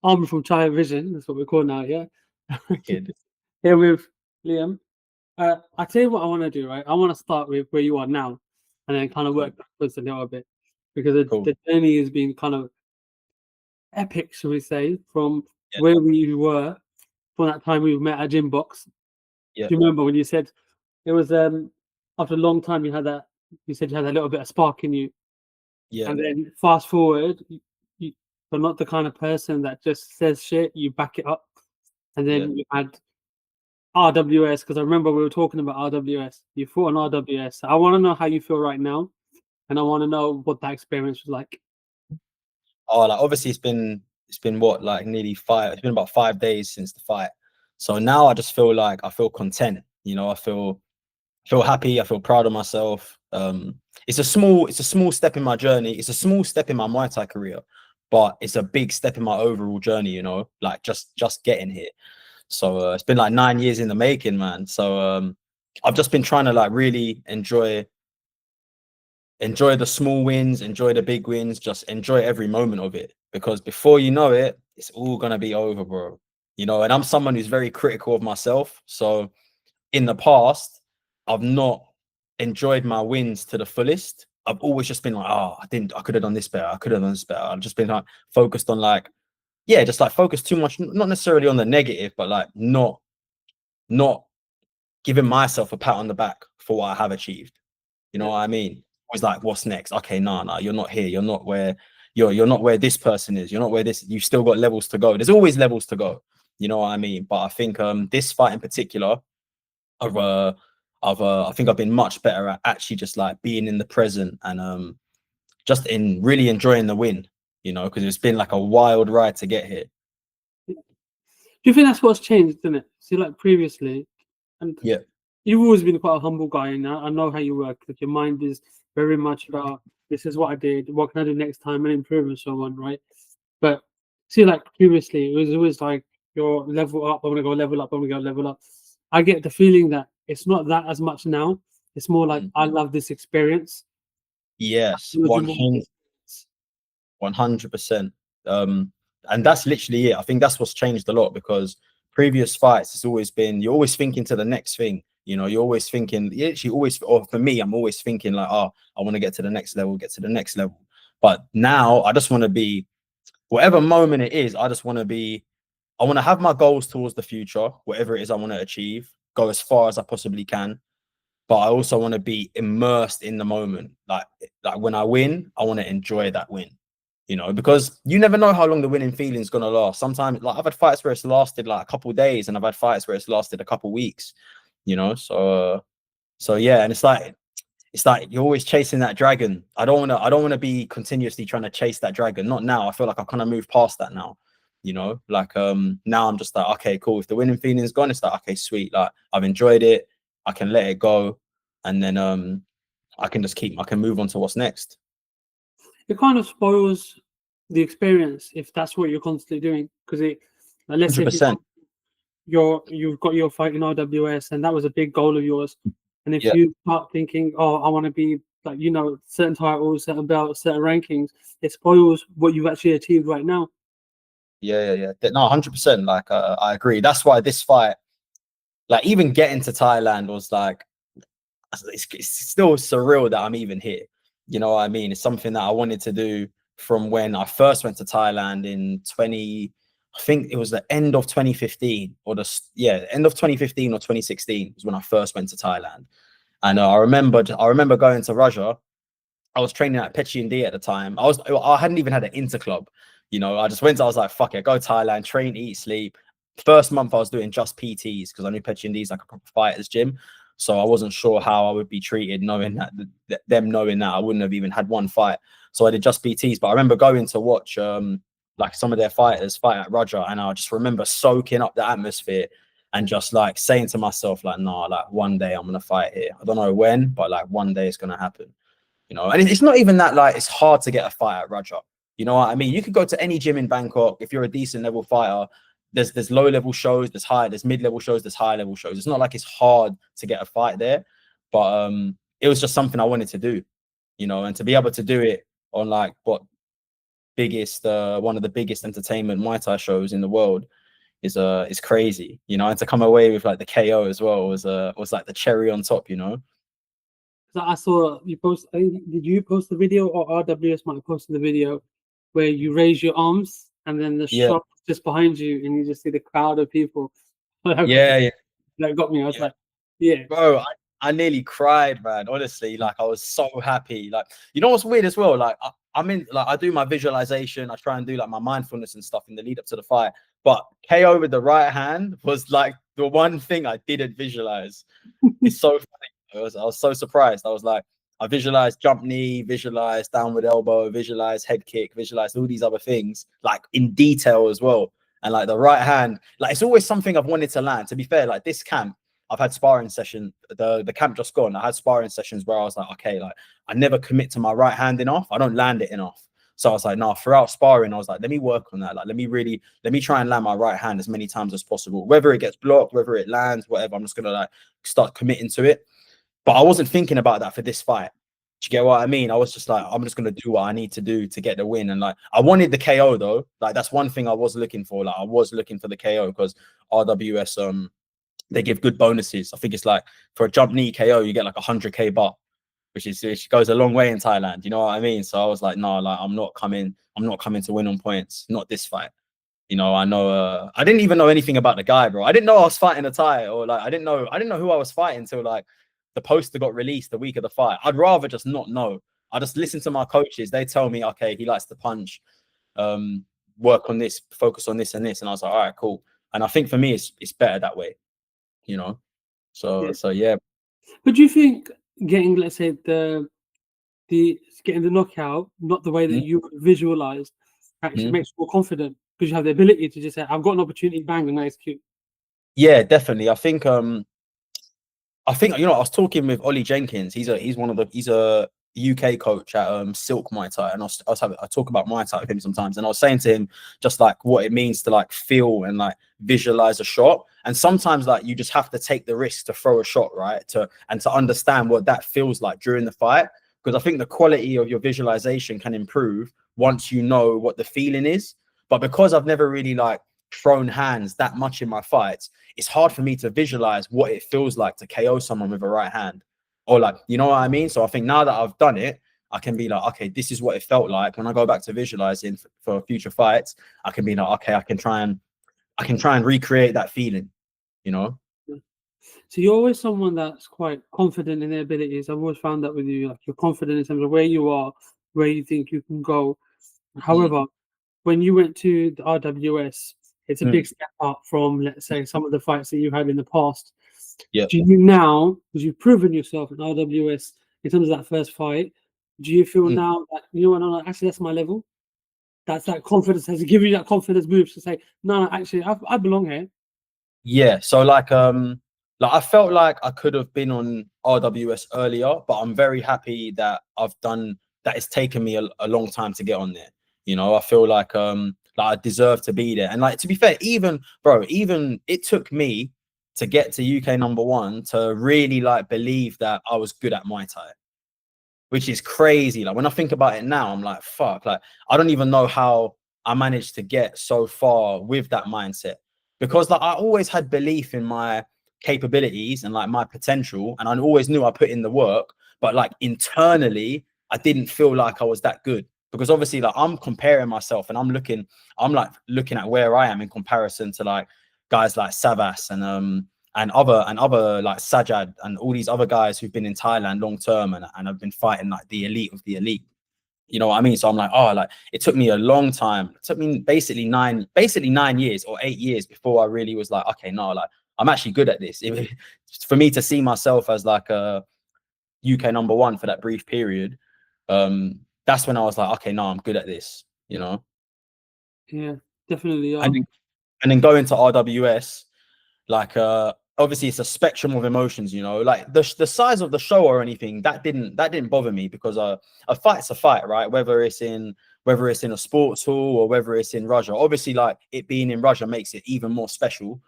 Ahmer from Chaiya Vision. That's what we're called now. Yeah. Wicked. Here with Liam. I tell you what I want to do. Right. I want to start with where you are now, and then kind of Cool. work backwards a little bit because the, Cool. the journey has been kind of epic, shall we say, from Yeah. where we were from that time we met at Gym Box. Yeah. Do you remember when you said it was after a long time you had that? You said you had a little bit of spark in you, Yeah. and then fast forward, you're not the kind of person that just says shit. You back it up, and Yeah. then you had RWS because I remember we were talking about RWS. You fought on RWS. I want to know how you feel right now, and I want to know what that experience was like. Oh, like obviously it's been what, like nearly 5. It's been about 5 days since the fight. So now I just feel like I feel content. You know, I feel happy. I feel proud of myself. It's a small step in my journey. It's a small step in my Muay Thai career, but it's a big step in my overall journey. You know, like just getting here. So it's been like 9 years in the making, man. So I've just been trying to like really enjoy the small wins, enjoy the big wins, just enjoy every moment of it. Because before you know it, it's all gonna be over, bro. You know, and I'm someone who's very critical of myself. So in the past, I've not enjoyed my wins to the fullest. I've always just been like, oh, I could have done this better. I could have done this better. I've just been like focused on like, yeah, just like focused too much, not necessarily on the negative, but like not giving myself a pat on the back for what I have achieved. You know Yeah. what I mean? Always like, what's next? Okay, no, you're not here. You're not where you're not where this person is. You're not where this. You've still got levels to go. There's always levels to go. You know what I mean? But I think this fight in particular, I think I've been much better at actually just like being in the present and just in really enjoying the win. You know, because it's been like a wild ride to get here. Do you think that's what's changed, isn't it? See, like previously, and Yeah. you've always been quite a humble guy, and I know how you work. Like your mind is very much about this is what I did, what can I do next time, and improve and so on, right? But see, like previously, it was always like your level up. I'm gonna go level up. I'm gonna go level up. I get the feeling that it's not that as much now. It's more like I love this experience. Yes, Losing more experience. 100%. And that's literally it. I think that's what's changed a lot because previous fights, it's always been, you're always thinking to the next thing. You know, you're always thinking, you actually always, or for me, I'm always thinking like, oh, I want to get to the next level, get to the next level. But now I just want to be, whatever moment it is, I just want to be, I want to have my goals towards the future, whatever it is I want to achieve, go as far as I possibly can. But I also want to be immersed in the moment. Like when I win, I want to enjoy that win. You know, because you never know how long the winning feeling is gonna last. Sometimes, like I've had fights where it's lasted like a couple of days, and I've had fights where it's lasted a couple of weeks. You know, so yeah, and it's like you're always chasing that dragon. I don't want to be continuously trying to chase that dragon. Not now. I feel like I've kind of moved past that now. You know, like now I'm just like, okay, cool. If the winning feeling's gone, it's like, okay, sweet. Like I've enjoyed it. I can let it go, and then I can move on to what's next. It kind of spoils the experience if that's what you're constantly doing. Because it, like, let's say if 100%. you've got your fight in RWS and that was a big goal of yours, and if Yeah. you start thinking, oh, I want to be like certain titles, certain belts, certain rankings, it spoils what you've actually achieved right now. Yeah. No, 100%. Like I agree. That's why this fight, like even getting to Thailand was like, it's still surreal that I'm even here. You know what I mean? It's something that I wanted to do from when I first went to Thailand in I think it was the end of 2015 or end of 2015 or 2016 was when I first went to Thailand. And I remember going to Raja. I was training at Pechi and D at the time. I hadn't even had an interclub. You know, I was like, fuck it, go Thailand, train, eat, sleep. First month I was doing just PTs because I knew Pechi and D is like a proper fighter's gym. So I wasn't sure how I would be treated, knowing that knowing that I wouldn't have even had one fight. So I did just PTs. But I remember going to watch like some of their fighters fight at Raja, and I just remember soaking up the atmosphere and just like saying to myself, like, nah, like one day I'm gonna fight here. I don't know when, but like one day it's gonna happen. You know, and it's not even that like it's hard to get a fight at Raja. You know what I mean? You could go to any gym in Bangkok if you're a decent level fighter. There's low level shows, there's mid level shows, there's high level shows. It's not like it's hard to get a fight there, but it was just something I wanted to do, you know, and to be able to do it on like one of the biggest entertainment Muay Thai shows in the world is crazy, you know. And to come away with like the KO as well was like the cherry on top, you know. So I saw you post. Did you post the video, or RWS might have posted the video where you raise your arms and then the Yeah, shot just behind you, and you just see the crowd of people. yeah, yeah. That got me. I was Yeah. like, yeah, Bro, I nearly cried, man. Honestly, like I was so happy. Like, you know what's weird as well? Like I'm in, like I do my visualization, I try and do like my mindfulness and stuff in the lead up to the fight. But KO with the right hand was like the one thing I didn't visualize. It's so funny. I was so surprised. I was like, I visualized jump knee, visualized downward elbow, visualized head kick, visualized all these other things, like in detail as well. And like the right hand, like it's always something I've wanted to land. To be fair, like this camp, I've had sparring session. The camp just gone. I had sparring sessions where I was like, okay, like I never commit to my right hand enough. I don't land it enough. So I was like, no, throughout sparring, I was like, let me work on that. Like, let me try and land my right hand as many times as possible. Whether it gets blocked, whether it lands, whatever, I'm just gonna like start committing to it. But I wasn't thinking about that for this fight. Do you get what I mean? I was just like, I'm just gonna do what I need to do to get the win. And like I wanted the KO though. Like that's one thing I was looking for. Like I was looking for the KO because RWS they give good bonuses. I think it's like for a jump knee KO, you get like 100k baht, which goes a long way in Thailand. You know what I mean? So I was like, no, like I'm not coming to win on points. Not this fight. You know, I didn't even know anything about the guy, bro. I didn't know I was fighting a Thai, or like I didn't know who I was fighting until like the poster got released the week of the fight. I'd rather just not know. I just listen to my coaches. They tell me, okay, he likes to punch, work on this, focus on this and this. And I was like, all right, cool. And I think for me, it's better that way, you know. yeah. So yeah. But do you think getting, let's say, the getting the knockout, not the way that you visualized, actually Mm-hmm. makes you more confident because you have the ability to just say, "I've got an opportunity, bang, and I execute." Yeah, definitely. I think you know I was talking with Ollie Jenkins. He's a UK coach at Silk Muay Thai, and I talk about Muay Thai with him sometimes. And I was saying to him just like what it means to like feel and like visualize a shot. And sometimes like you just have to take the risk to throw a shot, right? To understand what that feels like during the fight. Because I think the quality of your visualization can improve once you know what the feeling is. But because I've never really like thrown hands that much in my fights, it's hard for me to visualize what it feels like to KO someone with a right hand, or like, you know what I mean? So I think now that I've done it, I can be like, okay, this is what it felt like. When I go back to visualizing for future fights, I can be like, okay, I can try and recreate that feeling, you know? So you're always someone that's quite confident in their abilities. I've always found that with you, like you're confident in terms of where you are, where you think you can go. Mm, However, when you went to the RWS, it's a big mm, step up from, let's say, some of the fights that you had in the past. yeah. Do you now, because you've proven yourself in RWS in terms of that first fight, do you feel Mm. now that, you know what, no, actually, that's my level? That's that confidence, has given you that confidence boost to say, no, actually, I belong here. Yeah, so like I felt like I could have been on RWS earlier, but I'm very happy that I've done that. It's taken me a long time to get on there. You know, I feel like I deserve to be there. And like to be fair, even it took me to get to UK #1 to really like believe that I was good at Muay Thai, which is crazy. Like when I think about it now, I'm like, fuck, like I don't even know how I managed to get so far with that mindset, because like I always had belief in my capabilities and like my potential, and I always knew I put in the work, but like internally, I didn't feel like I was that good, because obviously like I'm comparing myself and I'm like looking at where I am in comparison to like guys like Savas and other like Sajad and all these other guys who've been in Thailand long term and have been fighting like the elite of the elite. You know what I mean? So I'm like, oh, like it took me a long time. It took me basically 9 years or 8 years before I really was like, okay, no, like I'm actually good at this. For me to see myself as like a UK #1 for that brief period, that's when I was like, okay, no, I'm good at this, you know. Yeah, definitely And are. then, and then going to RWS, like obviously it's a spectrum of emotions, you know, like the size of the show or anything that didn't bother me, because a fight's a fight, right? Whether it's in a sports hall or whether it's in Russia. Obviously like it being in Russia makes it even more special,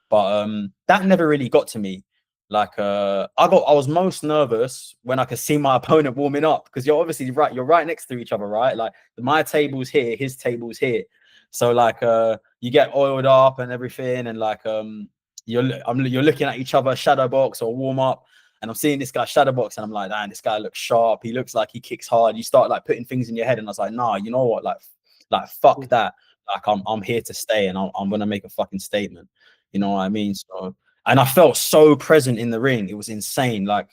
but that never really got to me. Like I was most nervous when I could see my opponent warming up, because you're obviously you're right next to each other, right? Like my table's here, his table's here. So like you get oiled up and everything, and like you're looking at each other shadow box or warm up, and I'm seeing this guy shadow box, and I'm like, man, this guy looks sharp. He looks like he kicks hard. You start like putting things in your head, and I was like, nah, you know what? Like fuck that. Like I'm here to stay, and I'm gonna make a fucking statement. You know what I mean? So, and I felt so present in the ring. It was insane. Like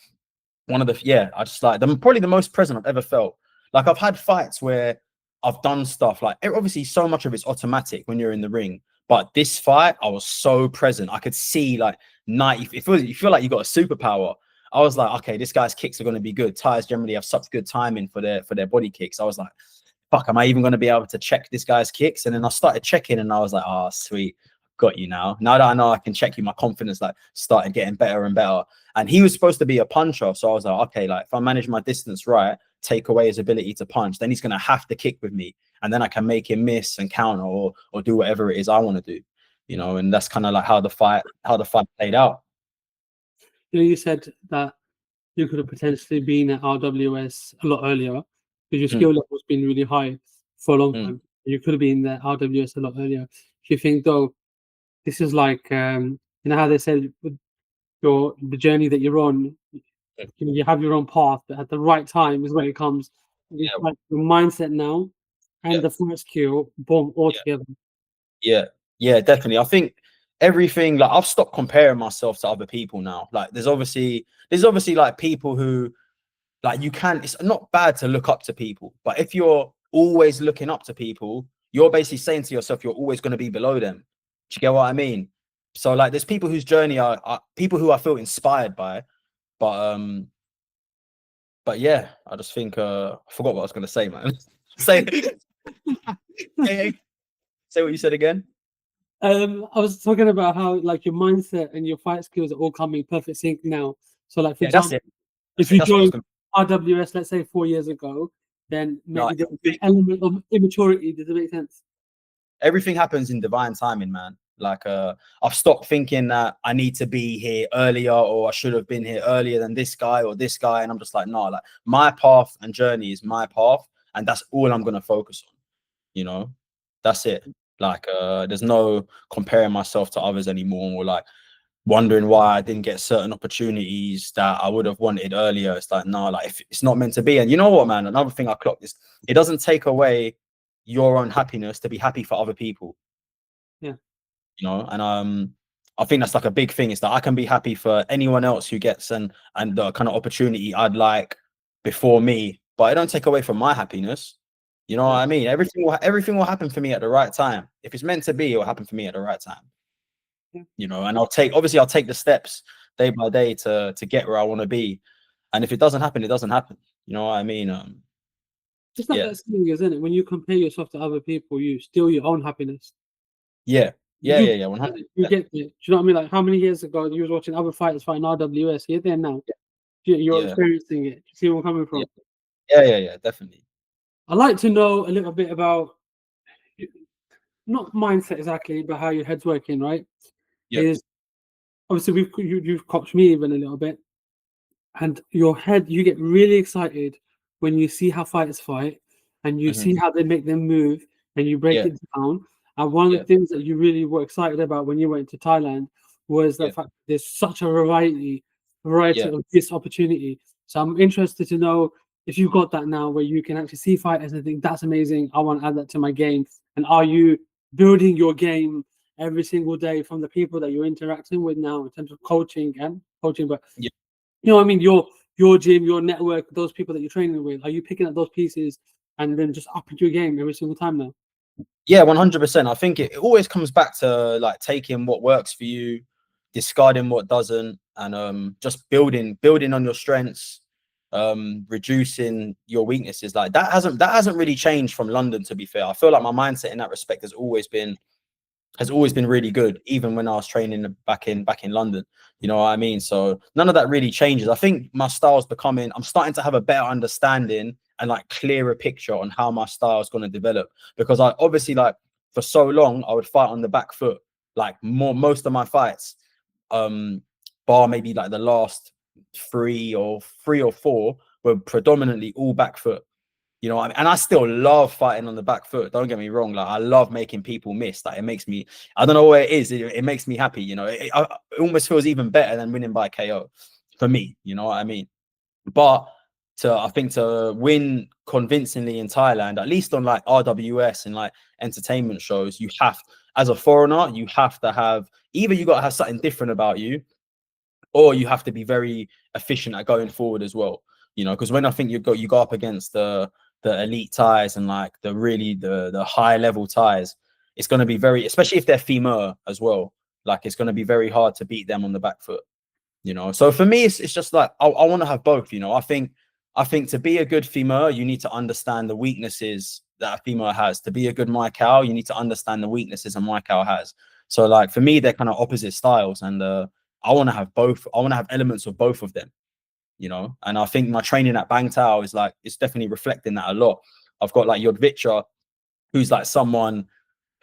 one of the I just like probably the most present I've ever felt. Like I've had fights where I've done stuff like, obviously so much of it's automatic when you're in the ring, but this fight I was so present. I could see like 90. You feel like you got a superpower. I was like, okay, this guy's kicks are going to be good. Thais generally have such good timing for their body kicks. I was like, fuck, am I even going to be able to check this guy's kicks? And then I started checking, and I was like, oh, sweet, got you now. Now that I know I can check you, my confidence like started getting better and better. And he was supposed to be a puncher, so I was like, okay, like if I manage my distance right, take away his ability to punch, then he's going to have to kick with me, and then I can make him miss and counter or do whatever it is I want to do, you know. And that's kind of like how the fight played out. You know, you said that you could have potentially been at RWS a lot earlier because your skill level's been really high for a long time. You could have been at RWS a lot earlier. Do you think though this is like you know how they said with the journey that you're on, you have your own path, but at the right time is when it comes. Yeah. Like the mindset now and the first skill, boom, all together. Yeah, definitely. I think everything, like I've stopped comparing myself to other people now. Like there's obviously like people who, like, it's not bad to look up to people, but if you're always looking up to people, you're basically saying to yourself you're always going to be below them. Do you get what I mean? So like there's people whose journey are people who I feel inspired by, but yeah, I just think I forgot what I was going to say, man. say say what you said again. I was talking about how like your mindset and your fight skills are all coming perfect sync now. So like for example, if you joined RWS, let's say 4 years ago, then maybe there's an element of immaturity. Does it make sense? Everything happens in divine timing, man. Like I've stopped thinking that I need to be here earlier, or I should have been here earlier than this guy or this guy. And I'm just like, no, like my path and journey is my path, and that's all I'm gonna focus on. You know, that's it. Like there's no comparing myself to others anymore, or like wondering why I didn't get certain opportunities that I would have wanted earlier. It's like, no, like if it's not meant to be. And you know what, man, another thing I clocked is it doesn't take away your own happiness to be happy for other people. Yeah. You know, and I think that's like a big thing, is that I can be happy for anyone else who gets and the kind of opportunity I'd like before me, but it don't take away from my happiness. You know what I mean? Everything will happen for me at the right time. If it's meant to be, it will happen for me at the right time. You know, and I'll take the steps day by day to get where I want to be. And if it doesn't happen, it doesn't happen. You know what I mean? It's like that saying, isn't it? When you compare yourself to other people, you steal your own happiness. Yeah. 100%. You get it. Do you know what I mean? Like how many years ago you was watching other fighters fighting RWS? You're there now. You're experiencing it. Do you see where I'm coming from? Yeah, definitely. I'd like to know a little bit about, not mindset exactly, but how your head's working, right? Yeah. Is obviously you've coached me even a little bit, and your head, you get really excited when you see how fighters fight and you see how they make them move and you break it down. And one of the things that you really were excited about when you went to Thailand was the fact that there's such a variety of this opportunity. So I'm interested to know if you've got that now, where you can actually see fighters and think that's amazing, I want to add that to my game. And are you building your game every single day from the people that you're interacting with now in terms of coaching, but you know what I mean, your gym, your network, those people that you're training with, are you picking up those pieces and then just upping your game every single time now? Yeah, 100%. I think it always comes back to like taking what works for you, discarding what doesn't, and just building on your strengths, reducing your weaknesses. Like that hasn't really changed from London, to be fair. I feel like my mindset in that respect has always been really good, even when I was training back in London. You know what I mean? So none of that really changes. I think my style's I'm starting to have a better understanding and like clearer picture on how my style is going to develop, because I obviously, like, for so long I would fight on the back foot, like most of my fights. But bar maybe like the last three or four, were predominantly all back foot. You know what I mean? And I still love fighting on the back foot. Don't get me wrong. Like, I love making people miss. Like, it makes me, I don't know what it is. It makes me happy. You know, it almost feels even better than winning by KO for me. You know what I mean? But I think to win convincingly in Thailand, at least on like RWS and like entertainment shows, you have, as a foreigner, you have to have, either you got to have something different about you, or you have to be very efficient at going forward as well. You know, because when I think you go up against the elite Thais and like the high level Thais, it's going to be very, especially if they're femur as well, like it's going to be very hard to beat them on the back foot. You know, so for me, it's just like I want to have both. You know, I think to be a good femur, you need to understand the weaknesses that a femur has. To be a good Muay Thai, you need to understand the weaknesses a Muay Thai has. So like for me, they're kind of opposite styles, and I want to have both. I want to have elements of both of them. You know, and I think my training at Bang Tao is like, it's definitely reflecting that a lot. I've got like Yodvitra, who's like someone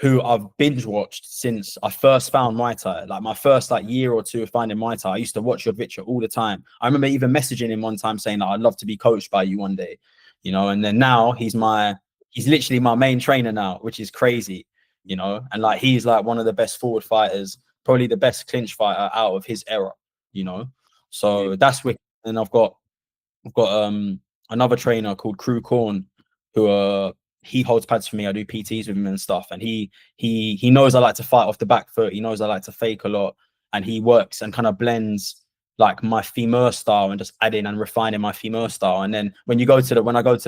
who I've binge watched since I first found Muay Thai. Like my first like year or two of finding Muay Thai, I used to watch Yodvitra all the time. I remember even messaging him one time saying that I'd love to be coached by you one day, you know. And then now he's literally my main trainer now, which is crazy, you know. And like he's like one of the best forward fighters, probably the best clinch fighter out of his era, you know. So that's wicked. And I've got another trainer called Crew Corn, who he holds pads for me. I do PTs with him and stuff, and he knows I like to fight off the back foot. He knows I like to fake a lot, and he works and kind of blends like my femur style and just adding and refining my femur style. And then when I go to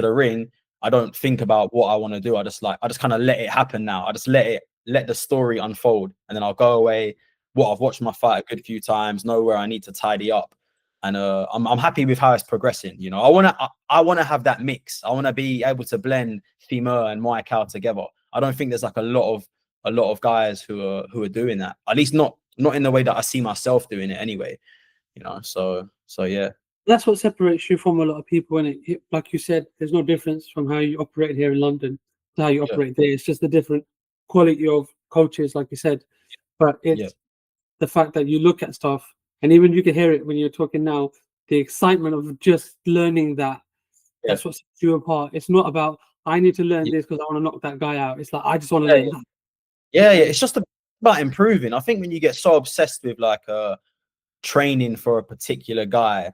the ring, I don't think about what I want to do. I just kind of let it happen now. I just let the story unfold, and then I'll go away. I've watched my fight a good few times, know where I need to tidy up. And I'm happy with how it's progressing. You know, I wanna have that mix. I wanna be able to blend femur and Muay Thai together. I don't think there's like a lot of guys who are doing that. At least not in the way that I see myself doing it anyway. You know, so yeah. That's what separates you from a lot of people. And like you said, there's no difference from how you operate here in London to how you operate there. It's just a different quality of coaches, like you said. But it's the fact that you look at stuff. And even you can hear it when you're talking now, the excitement of just learning that. That's what sets you apart. It's not about, I need to learn this because I want to knock that guy out. It's like, I just want to learn that. Yeah. It's just about improving. I think when you get so obsessed with like training for a particular guy,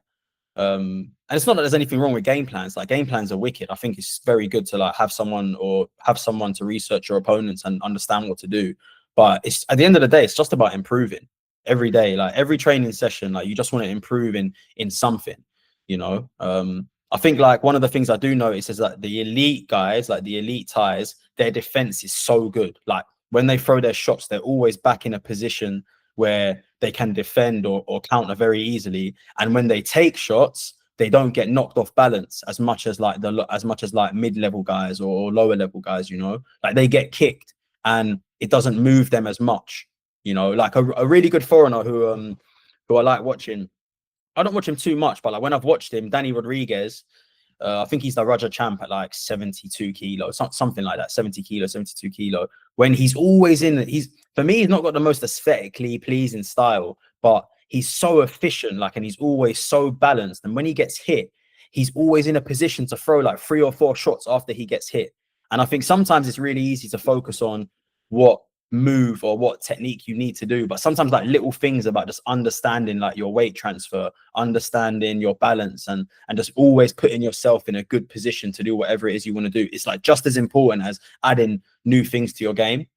and it's not that there's anything wrong with game plans. Like game plans are wicked. I think it's very good to like have someone to research your opponents and understand what to do. But it's at the end of the day, it's just about improving. Every day, like every training session, like you just want to improve in something, you know. I think like one of the things I do notice is that the elite guys, like the elite Thais, their defense is so good. Like when they throw their shots, they're always back in a position where they can defend or counter very easily. And when they take shots, they don't get knocked off balance as much as like mid-level guys or lower level guys, you know. Like they get kicked and it doesn't move them as much. You know, like a really good foreigner who I like watching. I don't watch him too much, but like when I've watched him, Danny Rodriguez, I think he's the Raja champ at like 72 kilos, something like that, 70 kilo, 72 kilo. When he's always for me, he's not got the most aesthetically pleasing style, but he's so efficient, like, and he's always so balanced. And when he gets hit, he's always in a position to throw like 3 or 4 shots after he gets hit. And I think sometimes it's really easy to focus on what move or what technique you need to do, but sometimes like little things about just understanding like your weight transfer, understanding your balance, and just always putting yourself in a good position to do whatever it is you want to do. It's like just as important as adding new things to your game.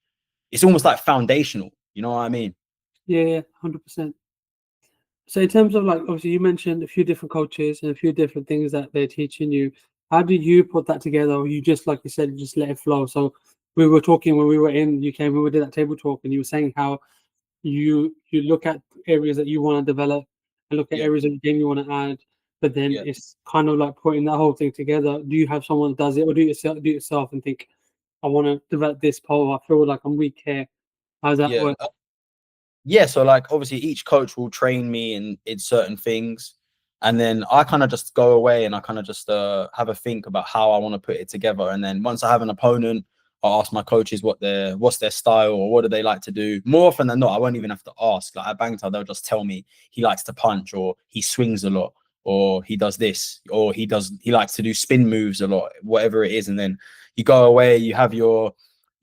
It's almost like foundational, you know what I mean? Yeah, 100%. So in terms of like, obviously you mentioned a few different coaches and a few different things that they're teaching you. How do you put that together? Or you just, like you said, you just let it flow? So we were talking when we were in UK, when we did that table talk, and you were saying how you look at areas that you want to develop and look at areas of the game you want to add, but then it's kind of like putting that whole thing together. Do you have someone that does it, or do it yourself and think, I want to develop this pole, I feel like I'm weak here? How does that work? Yeah, so like obviously each coach will train me in certain things, and then I kind of just go away and I kind of just have a think about how I want to put it together. And then once I have an opponent, I'll ask my coaches what's their style or what do they like to do. More often than not, I won't even have to ask. Like at Bangtao, they'll just tell me he likes to punch, or he swings a lot, or he does this, or he likes to do spin moves a lot, whatever it is. And then you go away, you have your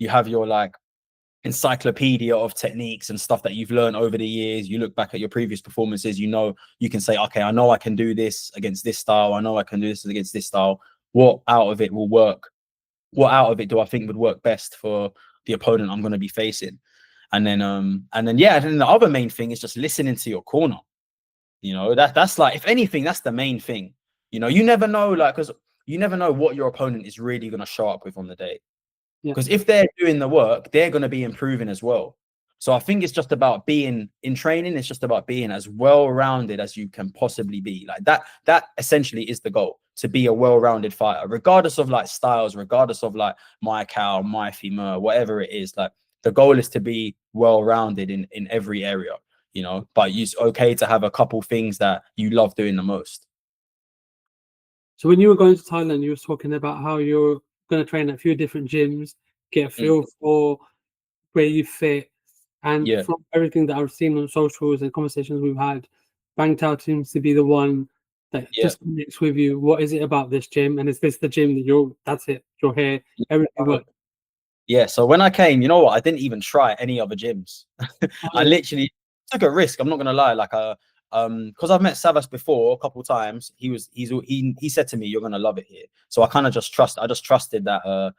like encyclopedia of techniques and stuff that you've learned over the years. You look back at your previous performances, you know, you can say, okay, I know I can do this against this style. I know I can do this against this style. What out of it will work? What out of it do I think would work best for the opponent I'm going to be facing? And then yeah, and then the other main thing is just listening to your corner. You know, that's like, if anything, that's the main thing. You know, you never know, like, because you never know what your opponent is really going to show up with on the day. Because if they're doing the work, they're going to be improving as well. So I think it's just about being in training. It's just about being as well-rounded as you can possibly be. Like that essentially is the goal, to be a well-rounded fighter, regardless of like styles, regardless of like Muay Thai, Muay Thai, whatever it is. Like the goal is to be well-rounded in every area, you know, but it's okay to have a couple things that you love doing the most. So when you were going to Thailand, you were talking about how you're going to train at a few different gyms, get a feel for where you fit. And from everything that I've seen on socials and conversations we've had, Bangtao seems to be the one that just connects with you. What is it about this gym? And is this the gym that that's it, you're here, everything works? Yeah, so when I came, you know what, I didn't even try any other gyms. I literally took a risk. I'm not gonna lie, like because I've met Savas before a couple of times. He said to me, "You're gonna love it here." So I kind of just trusted that.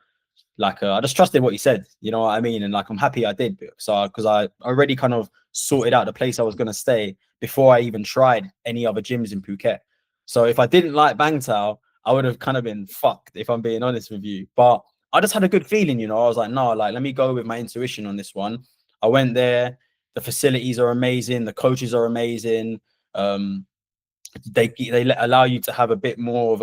I just trusted what he said. You know what I mean? And like I'm happy I did, because I already kind of sorted out the place I was gonna stay before I even tried any other gyms in Phuket. So if I didn't like Bangtao, I would have kind of been fucked, if I'm being honest with you. But I just had a good feeling, you know. I was like, no, like let me go with my intuition on this one. I went there. The facilities are amazing. The coaches are amazing. They allow you to have a bit more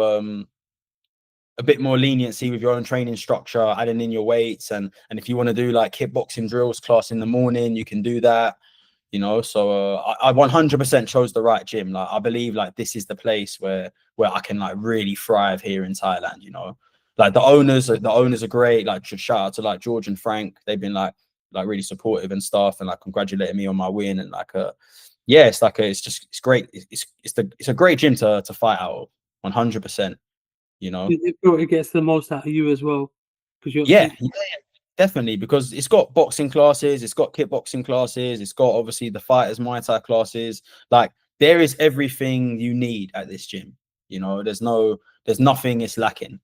leniency with your own training structure, adding in your weights, and if you want to do like kickboxing drills class in the morning, you can do that. You know, so I 100% chose the right gym. Like I believe like this is the place where I can like really thrive here in Thailand. You know, like the owners are great. Like shout out to like George and Frank. They've been like really supportive and stuff, and like congratulating me on my win. And like yeah, it's great. It's a great gym to fight out of, 100%. You know, it gets the most out of you as well, because yeah, definitely, because it's got boxing classes, it's got kickboxing classes, it's got obviously the fighters Muay Thai classes. Like there is everything you need at this gym. You know, there's nothing is lacking.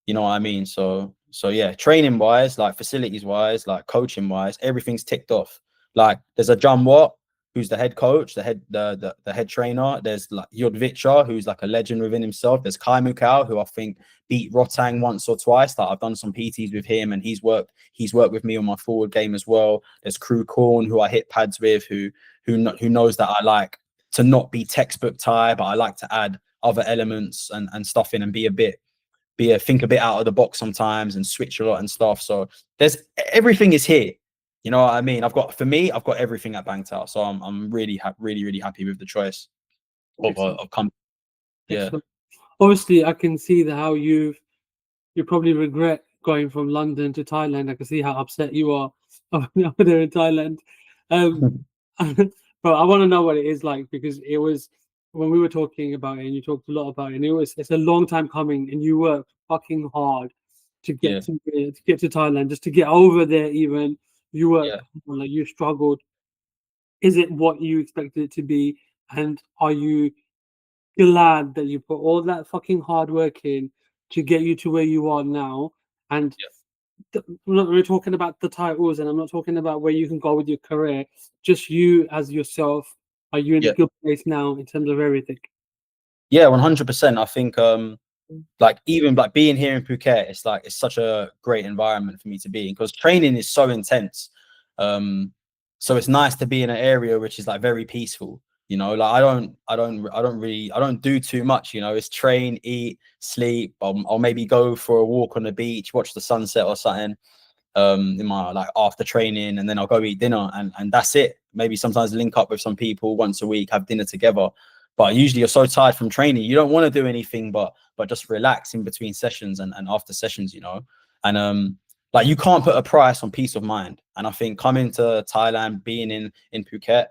You know what I mean? So yeah, training wise, like facilities wise, like coaching wise, everything's ticked off. Like there's a John Watt, who's the head coach, the head trainer. There's like Yodvicha, who's like a legend within himself. There's Kai Mukau, who I think beat Rotang once or twice. Like I've done some PTs with him, and he's worked with me on my forward game as well. There's Crew Corn, who I hit pads with, who knows that I like to not be textbook Thai, but I like to add other elements and stuff in, and think a bit out of the box sometimes, and switch a lot and stuff. So there's everything is here. You know what I mean? I've got everything at Bangtao, so I'm really happy with the choice of company. Yeah. Excellent. Obviously, I can see that how you probably regret going from London to Thailand. I can see how upset you are over there in Thailand. But I want to know what it is like, because it was when we were talking about it, and you talked a lot about it, and it's a long time coming, and you worked fucking hard to get to Thailand, just to get over there. Even you worked, like you struggled. Is it what you expected it to be? And are you glad that you put all that fucking hard work in to get you to where you are now? And I'm not really talking about the titles, and I'm not talking about where you can go with your career. Just you as yourself. Are you in a good place now in terms of everything? Yeah, 100%. I think like even like being here in Phuket, it's such a great environment for me to be in, because training is so intense. So it's nice to be in an area which is like very peaceful. You know, like I don't do too much. You know, it's train, eat, sleep. I'll maybe go for a walk on the beach, watch the sunset or something. In my like after training, and then I'll go eat dinner, and that's it. Maybe sometimes link up with some people once a week, have dinner together. But usually you're so tired from training, you don't want to do anything but just relax in between sessions and after sessions, you know. And like you can't put a price on peace of mind. And I think coming to Thailand, being in Phuket,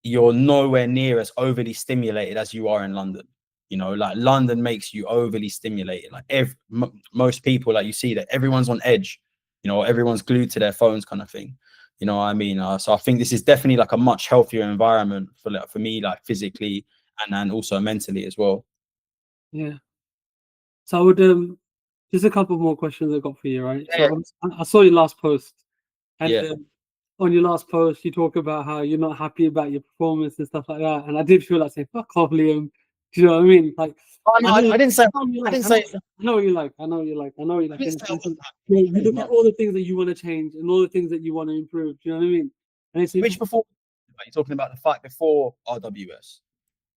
you're nowhere near as overly stimulated as you are in London. You know, like London makes you overly stimulated. Like most people, like you see that everyone's on edge. You know, everyone's glued to their phones, kind of thing. You know what I mean? So I think this is definitely like a much healthier environment for me, like physically and also mentally as well. Yeah. So I would just a couple more questions I got for you, right? Yeah, So I saw your last post, and yeah. on your last post, you talk about how you're not happy about your performance and stuff like that. And I did feel like saying, "Fuck off, Liam." Do you know what I mean? Like, Oh, no, I didn't say. I didn't say. I know what you like. I know what you like. I know what you like. I didn't say I wasn't You happy. look at all the things that you want to change and all the things that you want to improve. Do you know what I mean? And it's Which before? You're talking about the fight before RWS.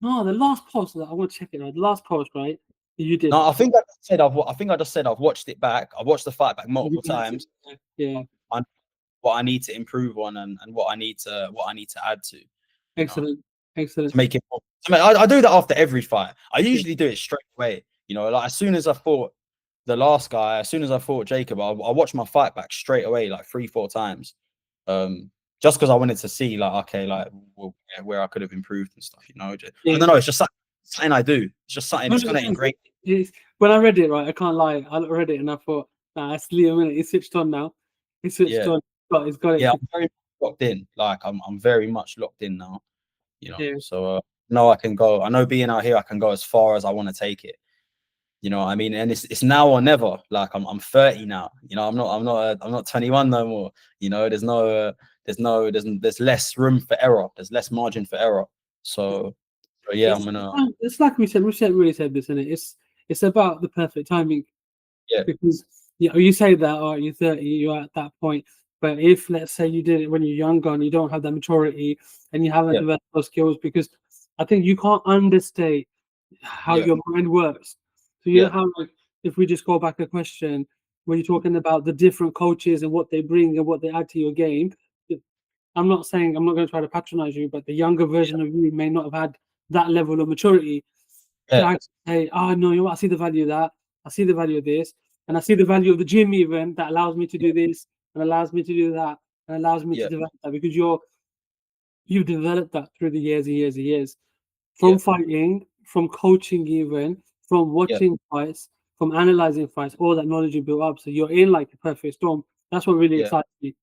no, the last post. I want to check it out. The last post, right? You did. No, I think I just said I've watched it back. I watched the fight back multiple times. Yeah. On what I need to improve on and what I need to add to. Excellent. Excellent. To make it. I do that after every fight. I usually do it straight away. You know, like as soon as I fought the last guy, as soon as I fought Jacob, I watched my fight back straight away, like 3-4 times. Just because I wanted to see, like, okay, like where I could have improved and stuff. You know, I don't know. It's just something I do. It's just something that's kind of ingrained. When I read it, right, I can't lie. I read it and I thought, nah, it's Liam. He's switched on now. He's switched on. But he's got it. Yeah, I'm very locked in. Like I'm very much locked in now. You know, Yeah. so no, I can go. I know being out here, I can go as far as I want to take it. You know what I mean? And it's now or never. Like I'm 30 now. You know, I'm not 21 no more. You know, there's less room for error. There's less margin for error. So yeah, It's like we really said this, isn't it? It's about the perfect timing. Yeah. Because you say that, oh, you're 30, you're at that point. But if let's say you did it when you're younger and you don't have that maturity and you haven't developed those skills, because I think you can't understate how your mind works. So you know how, like, if we just go back a question, when you're talking about the different coaches and what they bring and what they add to your game, I'm not saying I'm not going to try to patronize you, but the younger version of you may not have had that level of maturity to actually say, oh no, you know what, I see the value of that, I see the value of this, and I see the value of the gym even that allows me to do this and allows me to do that and allows me to develop that, because you've developed that through the years and years and years. From fighting, from coaching even, from watching fights, from analyzing fights, all that knowledge you built up. So you're in like a perfect storm. That's what really excites me.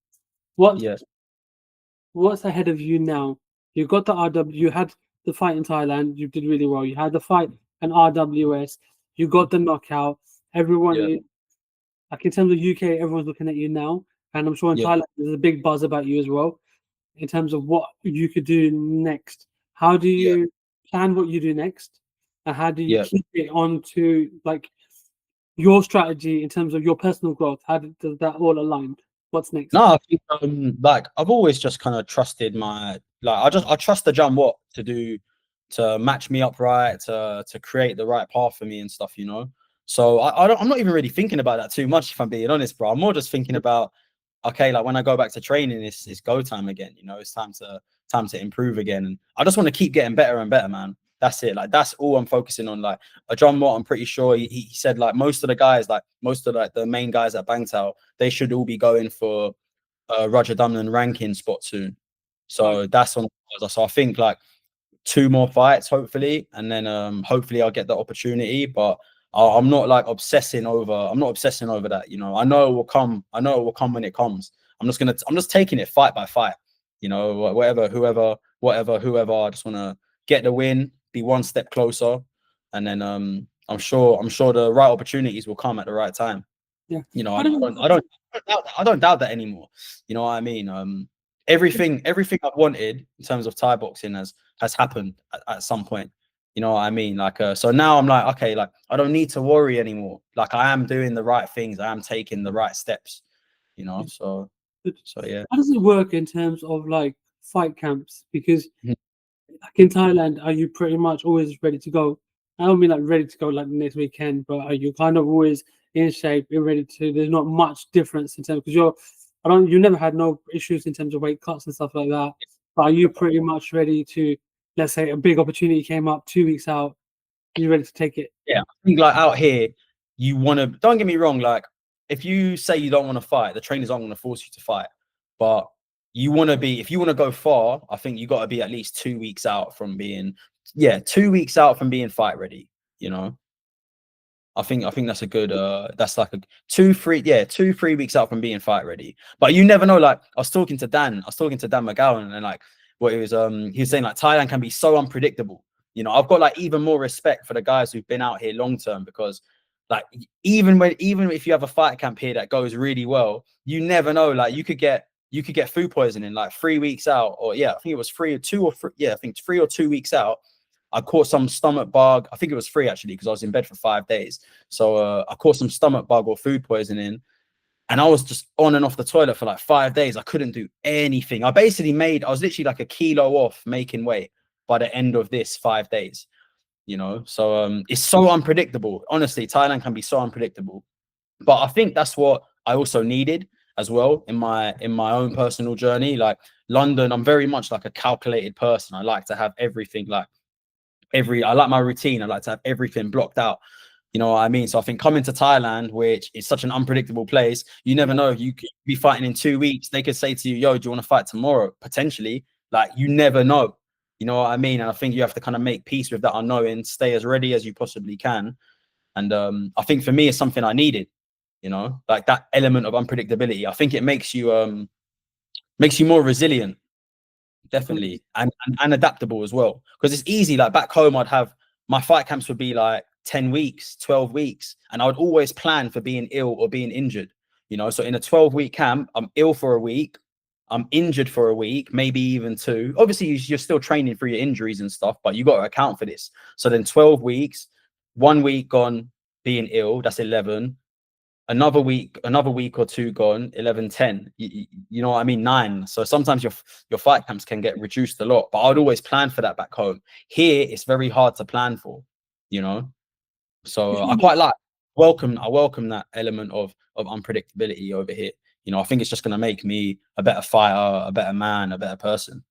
What's ahead of you now? You got the RW, you had the fight in Thailand, you did really well. You had the fight in RWS, you got the knockout. Everyone, like in terms of UK, everyone's looking at you now. And I'm sure in Thailand, there's a big buzz about you as well, in terms of what you could do next. How do you plan what you do next? And how do you keep it on to like your strategy in terms of your personal growth? How does that all align? What's next? No, I think like I've always just kind of trusted I trust the John Watt to match me up right, to create the right path for me and stuff, you know. So I'm not even really thinking about that too much, if I'm being honest, bro. I'm more just thinking about, okay, like when I go back to training, it's go time again, you know. It's time to improve again, and I just want to keep getting better and better, man. That's it. Like that's all I'm focusing on. Like a John Watt, I'm pretty sure he said like most of the main guys at Bangtao, they should all be going for Roger Dumlin ranking spot soon. So that's on. So I think like 2 more fights, hopefully, and then hopefully I'll get the opportunity. But I'm not obsessing over that. You know, I know it will come. I know it will come when it comes. I'm just taking it fight by fight. You know, whoever. I just want to get the win, be one step closer, and then I'm sure the right opportunities will come at the right time. Yeah, you know, I don't doubt that anymore. You know what I mean? Everything I've wanted in terms of Thai boxing has happened at some point. You know what I mean? Like, so now I'm like, okay, like I don't need to worry anymore. Like I am doing the right things. I am taking the right steps. You know, so yeah. How does it work in terms of like fight camps? Because like in Thailand, are you pretty much always ready to go? I don't mean like ready to go like next weekend, but are you kind of always in shape, you're ready to? There's not much difference in terms, because you never had no issues in terms of weight cuts and stuff like that. But are you pretty much ready to, let's say a big opportunity came up 2 weeks out, you're ready to take it? Yeah, I think like out here, you want to, don't get me wrong, like if you say you don't want to fight, the trainers aren't going to force you to fight. But you want to be, if you want to go far, I think you got to be at least 2 weeks out from being, 2 weeks out from being fight ready. You know, I think that's a good that's like a 2-3 weeks out from being fight ready. But you never know. Like I was talking to Dan McGowan, and like what he was saying, like Thailand can be so unpredictable. You know, I've got like even more respect for the guys who've been out here long term, because like even if you have a fight camp here that goes really well, you never know. Like you could get food poisoning like 3 weeks out, or I think it was 3 or 2 or 3, I think 3 or 2 weeks out. I caught some stomach bug. I think it was 3 actually, because I was in bed for 5 days. So I caught some stomach bug or food poisoning, and I was just on and off the toilet for like 5 days. I couldn't do anything. I was literally like a kilo off making weight by the end of this 5 days, you know? So it's so unpredictable. Honestly, Thailand can be so unpredictable. But I think that's what I also needed as well in my own personal journey. Like London, I'm very much like a calculated person. I like to have everything like I like my routine. I like to have everything blocked out. You know what I mean? So I think coming to Thailand, which is such an unpredictable place, you never know. You could be fighting in 2 weeks. They could say to you, yo, do you want to fight tomorrow? Potentially. Like, you never know. You know what I mean? And I think you have to kind of make peace with that unknowing, stay as ready as you possibly can. And I think for me, it's something I needed, you know, like that element of unpredictability. I think it makes you more resilient. Definitely. And adaptable as well, because it's easy. Like back home, I'd have my fight camps would be like 10 weeks, 12 weeks, and I would always plan for being ill or being injured, you know. So in a 12-week camp, I'm ill for a week, I'm injured for a week, maybe even 2. Obviously you're still training for your injuries and stuff, but you got to account for this. So then 12 weeks, 1 week gone being ill, that's 11. Another week or 2 gone, 11, 10. You know what I mean? 9. So sometimes your fight camps can get reduced a lot, but I would always plan for that back home. Here, it's very hard to plan for, you know. So I quite like I welcome that element of unpredictability over here. You know, I think it's just going to make me a better fighter, a better man, a better person.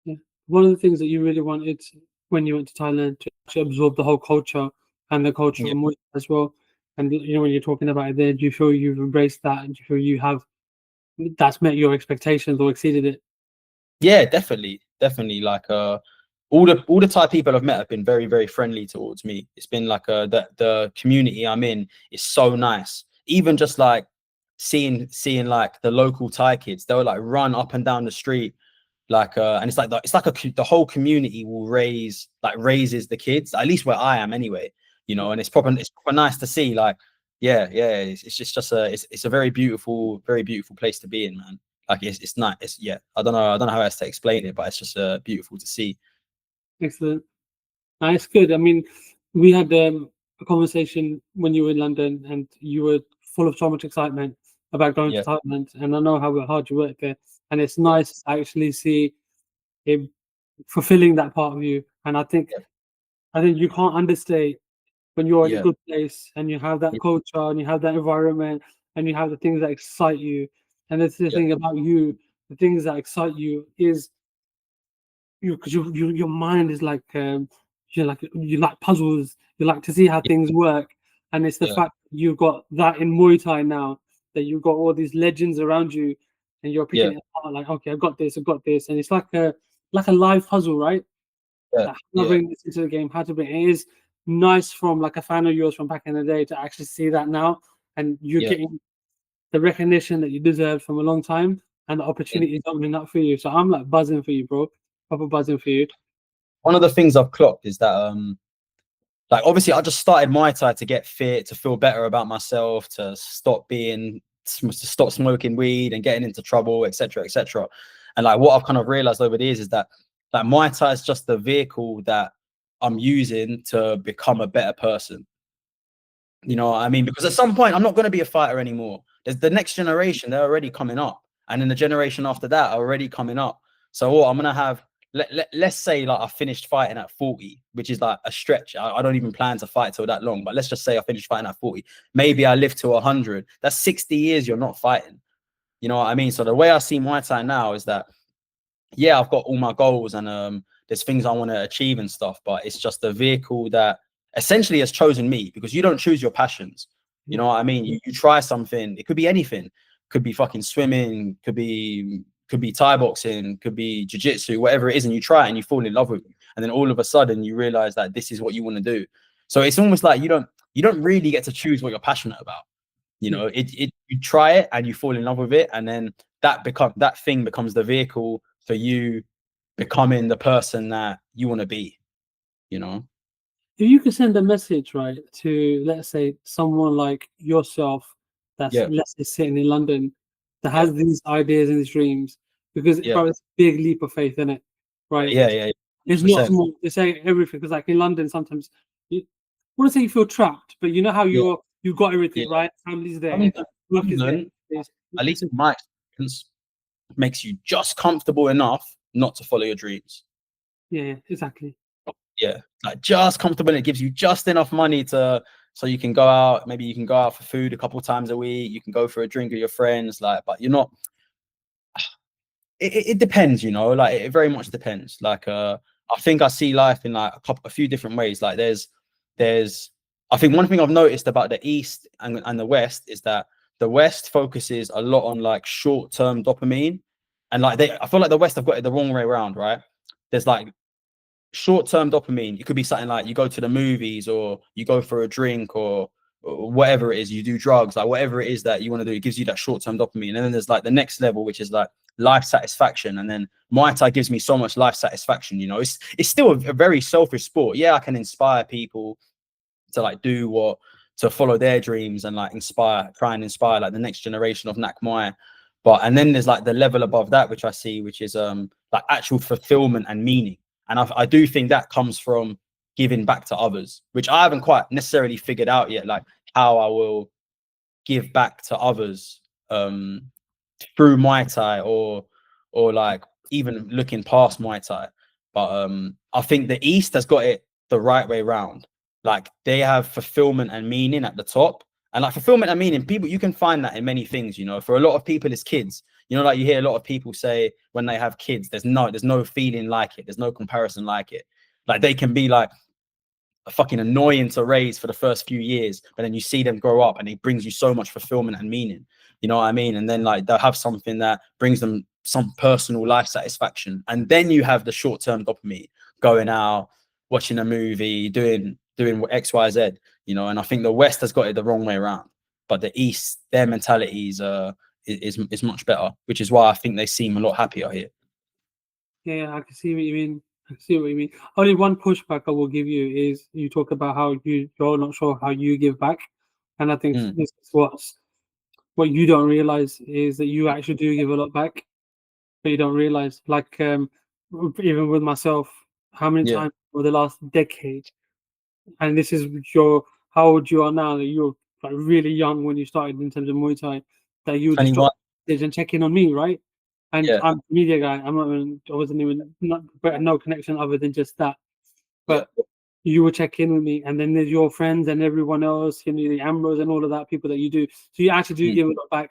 Yeah. One of the things that you really wanted when you went to Thailand to actually absorb the whole culture and the culture of Muay Thai as well. And you know, when you're talking about it there, do you feel you've embraced that, and do you feel that's met your expectations or exceeded it? Yeah, definitely. Like all the Thai people I've met have been very, very friendly towards me. It's been like the community I'm in is so nice. Even just like seeing like the local Thai kids, they'll like run up and down the street, like and it's like the whole community will raises the kids, at least where I am anyway, you know. And it's proper nice to see. Like it's a very beautiful place to be in, man. Like it's nice. I don't know how else to explain it, but it's just beautiful to see. Excellent. It's good. I mean, we had a conversation when you were in London, and you were full of so much excitement about going to Thailand, and I know how hard you worked there, and it's nice to actually see it fulfilling that part of you. And I think you can't understate when you're in a good place and you have that culture and you have that environment and you have the things that excite you. And that's the thing about you. The things that excite you is because your mind is like you like puzzles. You like to see how things work, and it's the fact that you've got that in Muay Thai now, that you've got all these legends around you, and you're picking it apart. Like, okay, I've got this, and it's like a live puzzle, right? Like, how to bring this into the game? How to bring it is nice from like a fan of yours from back in the day to actually see that now, and you're getting the recognition that you deserve from a long time, and the opportunity is opening up for you. So I'm like buzzing for you, bro. Proper buzzing for you. One of the things I've clocked is that like obviously I just started Muay Thai to get fit, to feel better about myself, to stop smoking weed and getting into trouble, etc., etc. And like what I've kind of realized over the years is that like Muay Thai is just the vehicle that I'm using to become a better person. You know what I mean? Because at some point I'm not going to be a fighter anymore. There's the next generation, they're already coming up, and then the generation after that are already coming up. So what I'm gonna have, let's say like I finished fighting at 40, which is like a stretch. I don't even plan to fight till that long, but let's just say I finished fighting at 40. Maybe I live to 100. That's 60 years you're not fighting. You know what I mean? So the way I see Muay Thai now is that, yeah, I've got all my goals and there's things I want to achieve and stuff, but it's just a vehicle that essentially has chosen me, because you don't choose your passions. You know what I mean? You try something. It could be anything. Could be fucking swimming. Could be Thai boxing. Could be jiu-jitsu. Whatever it is, and you try it and you fall in love with it. And then all of a sudden you realize that this is what you want to do. So it's almost like you don't really get to choose what you're passionate about. You know, you try it and you fall in love with it, and then that thing becomes the vehicle for you becoming the person that you want to be. You know. If you could send a message, right, to, let's say, someone like yourself that's, let's say, sitting in London, that has these ideas and these dreams, because bro, it's a big leap of faith, isn't it? Right? Yeah. It's not small. They say everything, because like in London, sometimes I want to say you feel trapped, but you know how you've got everything, right? Family's there, work is there. At least in my experience, makes you just comfortable enough not to follow your dreams. Yeah, exactly. Yeah, like just comfortable. It gives you just enough money so you can go out. Maybe you can go out for food a couple times a week. You can go for a drink with your friends. Like, but you're not. It depends, you know. Like, it very much depends. Like, I think I see life in like a few different ways. Like, there's. I think one thing I've noticed about the East and the West is that the West focuses a lot on like short-term dopamine, and like I feel like the West have got it the wrong way around, right? There's like short-term dopamine. It could be something like you go to the movies or you go for a drink or whatever it is, you do drugs, like whatever it is that you want to do, it gives you that short-term dopamine. And then there's like the next level, which is like life satisfaction. And then Muay Thai gives me so much life satisfaction. You know, it's still a very selfish sport. Yeah, I can inspire people to like to follow their dreams and like try and inspire like the next generation of Nak Muay. And then there's like the level above that, which I see, which is like actual fulfillment and meaning. And I do think that comes from giving back to others, which I haven't quite necessarily figured out yet, like how I will give back to others through Muay Thai or like even looking past Muay Thai. But I think the East has got it the right way round. Like, they have fulfillment and meaning at the top. And like fulfillment and meaning, people, you can find that in many things, you know. For a lot of people, it's kids. You know, like you hear a lot of people say when they have kids, there's no feeling like it. There's no comparison like it. Like, they can be like a fucking annoying to raise for the first few years, but then you see them grow up and it brings you so much fulfillment and meaning. You know what I mean? And then like they'll have something that brings them some personal life satisfaction. And then you have the short-term dopamine, going out, watching a movie, doing X, Y, Z, you know. And I think the West has got it the wrong way around, but the East, their mentality is much better, which is why I think they seem a lot happier here. Yeah, I can see what you mean. Only one pushback I will give you is you talk about how you're not sure how you give back, and I think this is what you don't realize is that you actually do give a lot back, but you don't realize. Like even with myself, how many times over the last decade, and this is how old you are now, that you're like really young when you started in terms of Muay Thai, that you just drop and check in on me, right? And I'm a media guy. I wasn't even no connection other than just that. But you will check in with me, and then there's your friends and everyone else, you know, the Amros and all of that, people that you do. So you actually do give a lot back,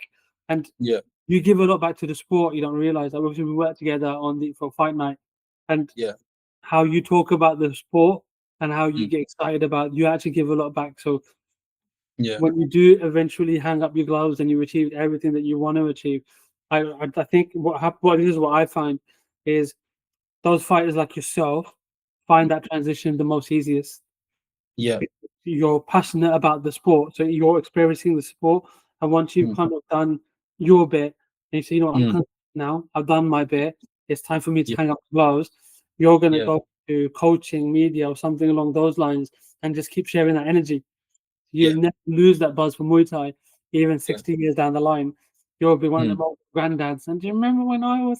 and you give a lot back to the sport. You don't realize that. Obviously, we work together for fight night, and how you talk about the sport and how you get excited about. You actually give a lot back. So when you do eventually hang up your gloves and you achieve everything that you want to achieve, I think what is what I find is those fighters like yourself find that transition the most easiest. You're passionate about the sport, so you're experiencing the sport, and once you've kind of done your bit and you say, you know what, I'm now, I've done my bit, it's time for me to hang up the gloves, you're going to go to coaching, media, or something along those lines, and just keep sharing that energy. You never lose that buzz for Muay Thai, even 60 years down the line. You'll be one of the old granddads. And do you remember when I was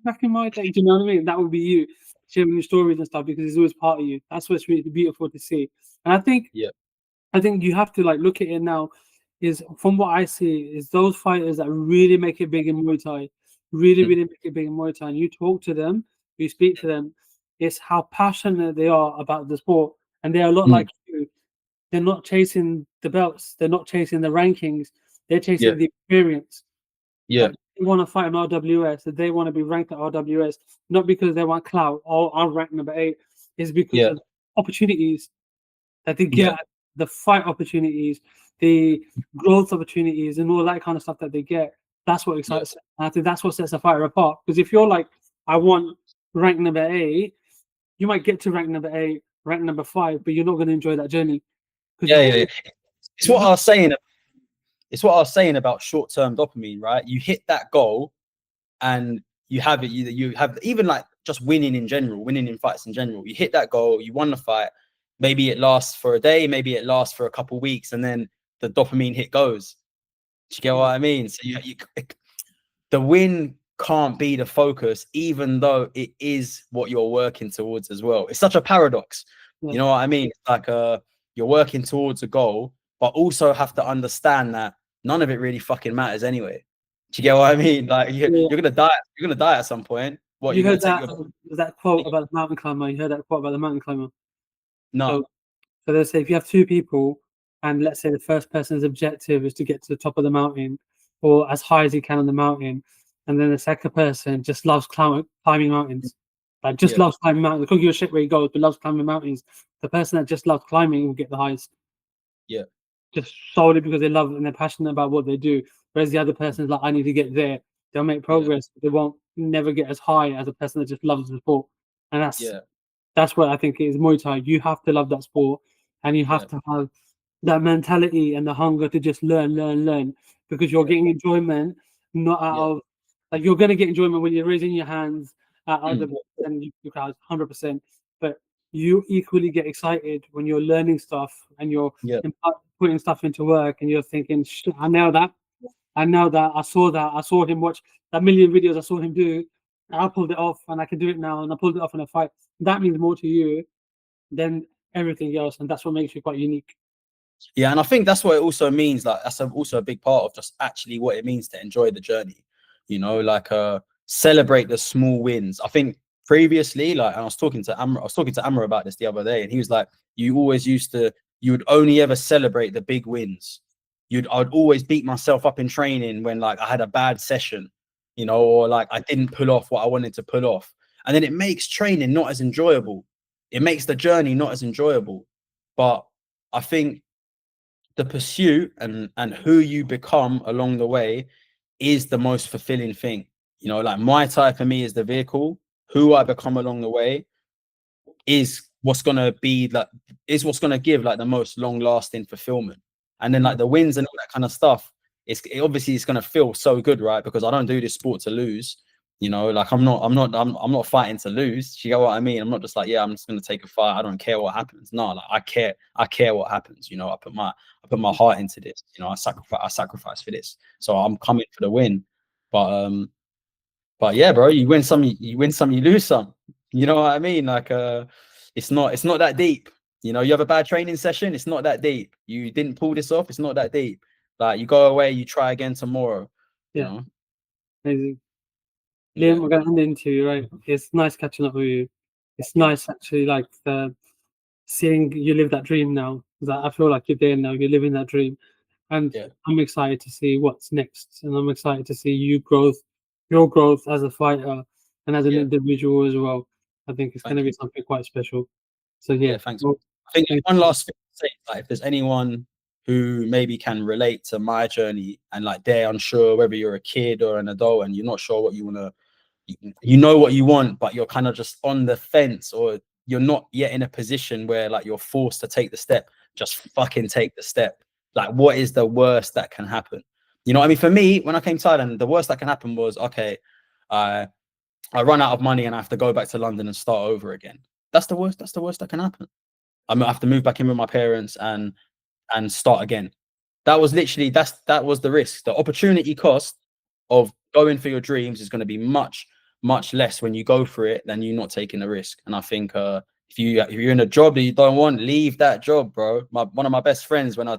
back in my day? Do you know what I mean? That would be you sharing your stories and stuff, because it's always part of you. That's what's really beautiful to see. And I think you have to like look at it now. Is from what I see, is those fighters that really make it big in Muay Thai, really make it big in Muay Thai. And you talk to them, you speak to them. It's how passionate they are about the sport, and they're a lot like you. They're not chasing the belts. They're not chasing the rankings. They're chasing the experience. Like, they want to fight an RWS. That they want to be ranked at RWS, not because they want clout or I'm ranked number 8. It's because of opportunities that they get the fight opportunities, the growth opportunities, and all that kind of stuff that they get. That's what excites them. And I think that's what sets a fighter apart. Because if you're like, I want rank number 8, you might get to rank number 8, rank number 5, but you're not going to enjoy that journey. Yeah. It's what I was saying. It's what I was saying about short-term dopamine, right? You hit that goal, and you have it. You have even like just winning in general, winning in fights in general. You hit that goal, you won the fight. Maybe it lasts for a day, maybe it lasts for a couple of weeks, and then the dopamine hit goes. Do you get what I mean? So the win can't be the focus, even though it is what you're working towards as well. It's such a paradox. Yeah. You know what I mean? It's like you're working towards a goal, but also have to understand that none of it really fucking matters anyway. Do you get what I mean? Like you're gonna die. You're gonna die at some point. What you you're heard gonna that take that quote about the mountain climber? You heard that quote about the mountain climber? No. So they say if you have 2 people, and let's say the first person's objective is to get to the top of the mountain or as high as he can on the mountain, and then the second person just loves climbing mountains, like just loves climbing mountains. They could give a shit where he goes, but loves climbing mountains. The person that just loves climbing will get the highest. Yeah. Just solely because they love it and they're passionate about what they do. Whereas the other person is like, I need to get there. They'll make progress, but they won't never get as high as a person that just loves the sport. And that's what I think is Muay Thai. You have to love that sport, and you have to have that mentality and the hunger to just learn, because you're getting enjoyment not out of like you're gonna get enjoyment when you're raising your hands at other and you crowd 100%. But you equally get excited when you're learning stuff and you're putting stuff into work, and you're thinking, I know that. I saw him watch that million videos I saw him do. I pulled it off, and I can do it now, and I pulled it off in a fight. That means more to you than everything else, and that's what makes you quite unique. Yeah, and I think that's what it also means. Like that's also a big part of just actually what it means to enjoy the journey. You know, like celebrate the small wins. I think previously, like, and I was talking to Ahmer about this the other day, and he was like, you would only ever celebrate the big wins. I'd always beat myself up in training when like I had a bad session, you know, or like I didn't pull off what I wanted to pull off. And then it makes training not as enjoyable. It makes the journey not as enjoyable. But I think the pursuit and who you become along the way is the most fulfilling thing. You know, like Muay Thai for me is the vehicle. Who I become along the way is what's gonna give like the most long-lasting fulfillment. And then like the wins and all that kind of stuff, obviously it's gonna feel so good, right? Because I don't do this sport to lose. You know, like I'm not fighting to lose. You get what I mean? I'm not just like, I'm just gonna take a fight. I don't care what happens. No, like I care what happens. You know, I put my heart into this. You know, I sacrifice for this. So I'm coming for the win. But yeah, bro, you win some, you lose some. You know what I mean? Like it's not that deep. You know, you have a bad training session, it's not that deep. You didn't pull this off, it's not that deep. Like you go away, you try again tomorrow. You know? Amazing. Liam, we're going to end the interview, right? It's nice catching up with you. It's nice actually, like seeing you live that dream now. That I feel like you're there now. You're living that dream, and I'm excited to see what's next. And I'm excited to see your growth as a fighter and as an individual as well. I think it's going to be something quite special. So thanks. I think one last thing to say, like if there's anyone who maybe can relate to my journey and like they're unsure whether you're a kid or an adult and you're not sure what you want to, you know what you want, but you're kind of just on the fence, or you're not yet in a position where like you're forced to take the step, just fucking take the step. Like what is the worst that can happen? You know what I mean? For me, when I came to Thailand, the worst that can happen was, okay, I run out of money and I have to go back to London and start over again. That's the worst that can happen. I have to move back in with my parents and start again. That was literally that was the risk. The opportunity cost of going for your dreams is going to be much less when you go for it than you not taking the risk. And I think if you're in a job that you don't want, leave that job, bro. One of my best friends, when I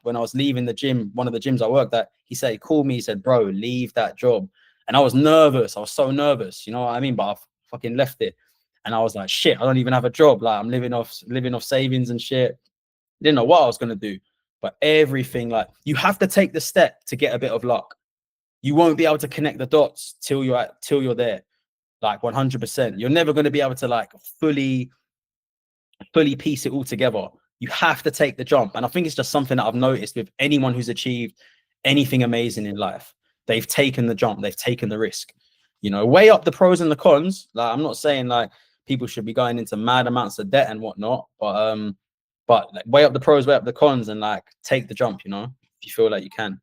was leaving the gym, one of the gyms I worked at, he called me, he said, bro, leave that job. And I was nervous. I was so nervous, you know what I mean? But I fucking left it. And I was like, shit, I don't even have a job. Like I'm living off savings and shit. Didn't know what I was gonna do. But everything, like you have to take the step to get a bit of luck. You won't be able to connect the dots till you're there, like 100%. You're never going to be able to like fully piece it all together. You have to take the jump. And I think it's just something that I've noticed with anyone who's achieved anything amazing in life. They've taken the jump, they've taken the risk. You know, weigh up the pros and the cons. Like, I'm not saying like people should be going into mad amounts of debt and whatnot, but like, weigh up the pros, weigh up the cons, and like take the jump, you know, if you feel like you can.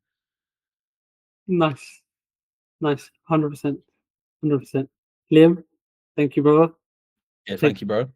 Nice. 100%. Liam, thank you, brother. Yeah, thank you, bro.